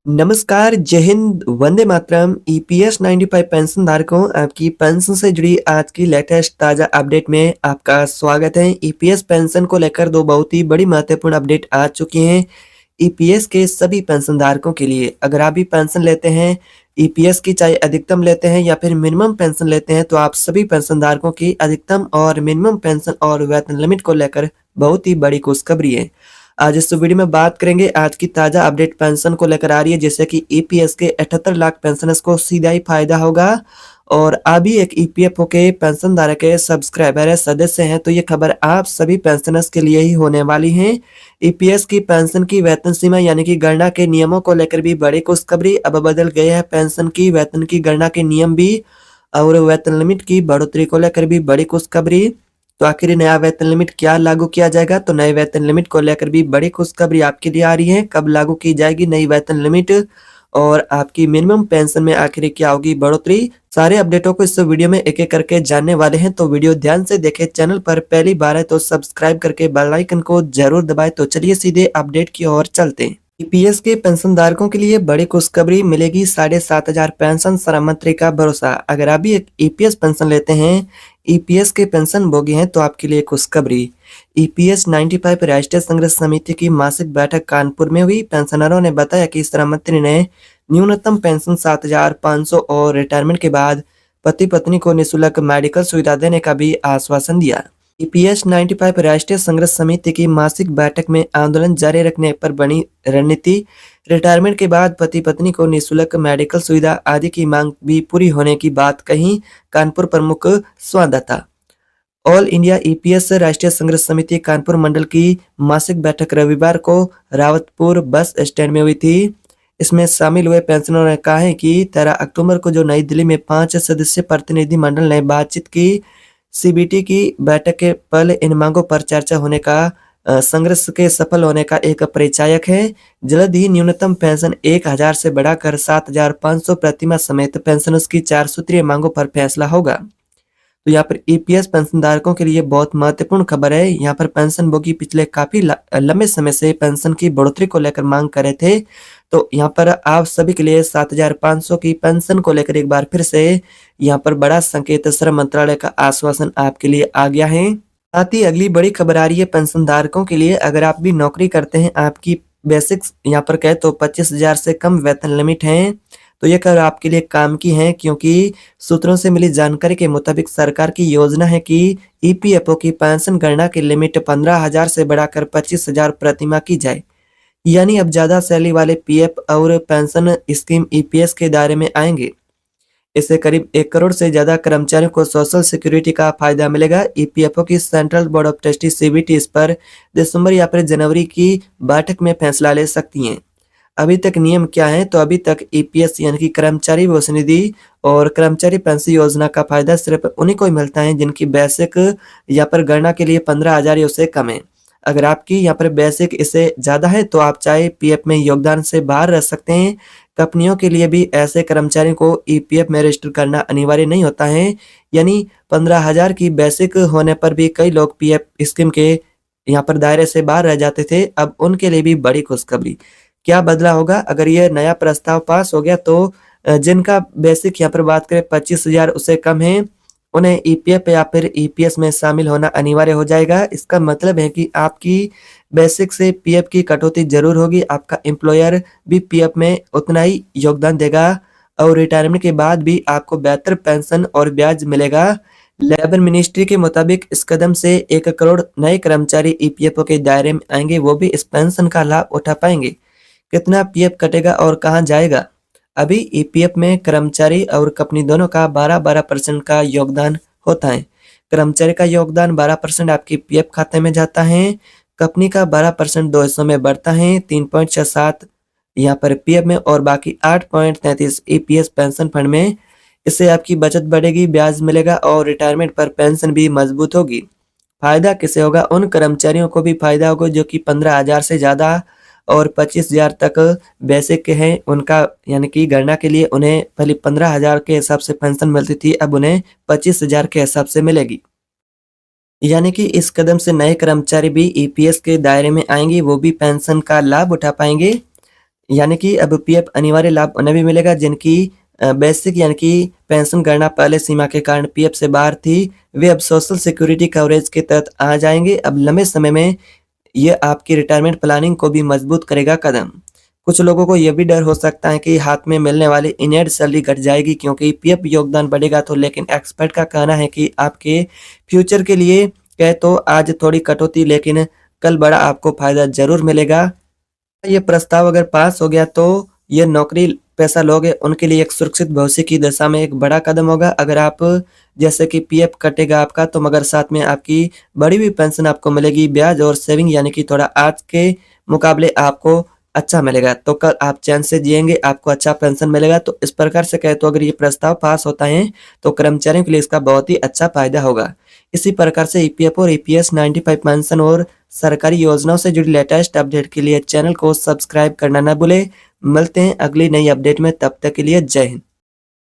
नमस्कार, जय Hind, Vande Mataram. EPS 95 pension धारकों, आपकी पेंशन से जुड़ी आज की लेटेस्ट ताज़ा अपडेट में आपका स्वागत है। ईपीएस पेंशन को लेकर दो बहुत ही बड़ी महत्वपूर्ण अपडेट आ चुकी हैं ईपीएस के सभी पेंशन धारकों के लिए। अगर आप भी पेंशन लेते हैं, ईपीएस की चाहे अधिकतम लेते हैं या फिर मिनिमम पेंशन लेते हैं, तो आप सभी पेंशन धारकों की अधिकतम और मिनिमम पेंशन और वेतन लिमिट को लेकर बहुत ही बड़ी खुशखबरी है। आज इस वीडियो में बात करेंगे आज की ताज़ा अपडेट पेंशन को लेकर आ रही है, जिससे कि ईपीएस के 78 लाख पेंशनर्स को सीधा ही फायदा होगा। और अभी एक ईपीएफओ के पेंशन धारक के सब्सक्राइबर है, सदस्य हैं, तो ये खबर आप सभी पेंशनर्स के लिए ही होने वाली है। ईपीएस की पेंशन की वेतन सीमा यानी कि गणना के नियमों को लेकर भी बड़ी खुशखबरी। अब बदल गए हैं पेंशन की वेतन की गणना के नियम भी, और वेतन लिमिट की बढ़ोतरी को लेकर भी बड़ी खुशखबरी। तो आखिर ये नया वेतन लिमिट क्या लागू किया जाएगा? तो नए वेतन लिमिट को लेकर भी बड़ी खुशखबरी आपके लिए आ रही है। कब लागू की जाएगी नई वेतन लिमिट, और आपकी मिनिमम पेंशन में आखिर क्या होगी बढ़ोतरी? सारे अपडेटों को इस वीडियो में एक एक करके जानने वाले हैं, तो वीडियो ध्यान से देखें। चैनल पर पहली बार है तो सब्सक्राइब करके बेल आइकन को जरूर दबाएं। तो चलिए सीधे अपडेट की ओर चलते हैं। ईपीएस के पेंशन धारकों के लिए बड़ी खुशखबरी, मिलेगी 7,500 पेंशन, श्रम मंत्री का भरोसा। अगर आप भी एक ईपीएस पेंशन लेते हैं, ईपीएस के पेंशन भोगी हैं, तो आपके लिए खुशखबरी। ईपीएस 95 राष्ट्रीय संघर्ष समिति की मासिक बैठक कानपुर में हुई। पेंशनरों ने बताया कि श्रम मंत्री ने न्यूनतम पेंशन 7,500 और रिटायरमेंट के बाद पति पत्नी को निःशुल्क मेडिकल सुविधा देने का भी आश्वासन दिया। ईपीएस 95 राष्ट्रीय संघर्ष समिति की मासिक बैठक में आंदोलन जारी रखने पर बनी रणनीति, रिटायरमेंट के बाद पति पत्नी को निःशुल्क मेडिकल सुविधा आदि की मांग भी पूरी होने की बात कही। कानपुर प्रमुख संवाददाता। ऑल इंडिया ईपीएस राष्ट्रीय संघर्ष समिति कानपुर मंडल की मासिक बैठक रविवार को रावतपुर बस स्टैंड में हुई थी। इसमें शामिल हुए पेंशनरों ने कहा है कि 13 अक्टूबर को जो नई दिल्ली में 5 सदस्यीय प्रतिनिधि मंडल ने बातचीत की, सीबीटी की बैठक के पहले इन मांगों पर चर्चा होने का संघर्ष के सफल होने का एक परिचायक है। जल्द ही न्यूनतम पेंशन 1,000 से बढ़ाकर 7,500 प्रतिमाह समेत पेंशनर्स की 4 सूत्रीय मांगों पर फैसला होगा। तो यहाँ पर ईपीएस पेंशन धारकों के लिए बहुत महत्वपूर्ण खबर है। यहाँ पर पेंशन भोगी पिछले काफी लंबे समय से पेंशन की बढ़ोतरी को लेकर मांग कर रहे थे। तो यहाँ पर आप सभी के लिए 7,500 की पेंशन को लेकर एक बार फिर से यहाँ पर बड़ा संकेत, श्रम मंत्रालय का आश्वासन आपके लिए आ गया है। साथ ही अगली बड़ी खबर आ रही है पेंशन धारकों के लिए। अगर आप भी नौकरी करते हैं, आपकी बेसिक्स यहाँ पर कहे तो 25,000 से कम वेतन लिमिट है, तो ये खबर आपके लिए काम की है, क्योंकि सूत्रों से मिली जानकारी के मुताबिक सरकार की योजना है कि ईपीएफओ की पेंशन गणना की लिमिट 15,000 से बढ़ाकर 25,000 प्रतिमाह की जाए। यानी अब ज्यादा सैलरी वाले पीएफ और पेंशन स्कीम ईपीएस के दायरे में आएंगे। इससे करीब 1 करोड़ से ज्यादा कर्मचारियों को सोशल सिक्योरिटी का फायदा मिलेगा। ईपीएफओ की central board of trustee CBT इस पर दिसंबर या फिर जनवरी की बैठक में फैसला ले सकती है। अभी तक नियम क्या है? तो अभी तक ईपीएस यानी कि कर्मचारी भविष्य निधि और कर्मचारी पेंशन योजना का फायदा सिर्फ उन्हीं को ही मिलता है जिनकी बेसिक यहाँ पर गणना के लिए 15,000 या उससे कम है। अगर आपकी यहाँ पर बेसिक इससे ज्यादा है तो आप चाहे पीएफ में योगदान से बाहर रह सकते हैं। कंपनियों के लिए भी ऐसे कर्मचारियों को ईपीएफ में रजिस्टर करना अनिवार्य नहीं होता है। यानी 15,000 की बेसिक होने पर भी कई लोग पीएफ स्कीम के यहाँ पर दायरे से बाहर रह जाते थे। अब उनके लिए भी बड़ी खुशखबरी। क्या बदला होगा अगर ये नया प्रस्ताव पास हो गया? तो जिनका बेसिक यहाँ पर बात करें 25,000 उससे कम है, उन्हें ईपीएफ या फिर ईपीएस में शामिल होना अनिवार्य हो जाएगा। इसका मतलब है कि आपकी बेसिक से पीएफ की कटौती जरूर होगी, आपका एम्प्लॉयर भी पीएफ में उतना ही योगदान देगा, और रिटायरमेंट के बाद भी आपको बेहतर पेंशन और ब्याज मिलेगा। लेबर मिनिस्ट्री के मुताबिक इस कदम से 1 करोड़ नए कर्मचारी ईपीएफओ के दायरे में आएंगे, वो भी इस पेंशन का लाभ उठा पाएंगे। कितना पीएफ कटेगा और कहां जाएगा? अभी ईपीएफ में कर्मचारी और कंपनी दोनों का 12% का योगदान होता है। कर्मचारी का योगदान 12% आपके पीएफ खाते में जाता है। कंपनी का 12% 2 हिस्सों में बढ़ता है, 3.67 यहाँ पर पीएफ में और बाकी 8.33 ईपीएस पेंशन फंड में। इससे आपकी बचत बढ़ेगी, ब्याज मिलेगा और रिटायरमेंट पर पेंशन भी मजबूत होगी। फायदा किसे होगा? उन कर्मचारियों को भी फायदा होगा जो कि 15,000 से ज्यादा और 25,000 तक बेसिक के हैं। उनका यानी कि गणना के लिए उन्हें पहले 15,000 के हिसाब से पेंशन मिलती थी, अब उन्हें 25,000 के हिसाब से मिलेगी। यानी कि इस कदम से नए कर्मचारी भी ईपीएस के दायरे में आएंगे, वो भी पेंशन का लाभ उठा पाएंगे। यानी कि अब पीएफ अनिवार्य लाभ उन्हें भी मिलेगा जिनकी बेसिक यानी कि पेंशन गणना पहले सीमा के कारण पीएफ से बाहर थी, वे अब सोशल सिक्योरिटी कवरेज के तहत आ जाएँगे। अब लंबे समय में ये आपकी रिटायरमेंट प्लानिंग को भी मजबूत करेगा कदम। कुछ लोगों को ये भी डर हो सकता है कि हाथ में मिलने वाली इनएड सैलरी घट जाएगी क्योंकि पीएफ योगदान बढ़ेगा, तो लेकिन एक्सपर्ट का कहना है कि आपके फ्यूचर के लिए कहे तो आज थोड़ी कटौती लेकिन कल बड़ा आपको फायदा जरूर मिलेगा। ये प्रस्ताव अगर पास हो गया तो ये नौकरी पैसा लोग हैं उनके लिए एक सुरक्षित भविष्य की दिशा में एक बड़ा कदम होगा। अगर आप जैसे कि पीएफ कटेगा आपका तो मगर साथ में आपकी बढ़ी हुई पेंशन आपको मिलेगी, ब्याज और सेविंग यानी कि थोड़ा आज के मुकाबले आपको अच्छा मिलेगा, तो कल आप चैन से जिएंगे, आपको अच्छा पेंशन मिलेगा। तो इस प्रकार से कहे तो अगर ये प्रस्ताव पास होता है तो कर्मचारियों के लिए इसका बहुत ही अच्छा फायदा होगा। इसी प्रकार से ईपीएफ और ईपीएस 95 पेंशन और सरकारी योजनाओं से जुड़ी लेटेस्ट अपडेट के लिए चैनल को सब्सक्राइब करना न भूलें। मिलते हैं अगली नई अपडेट में, तब तक के लिए जय हिंद।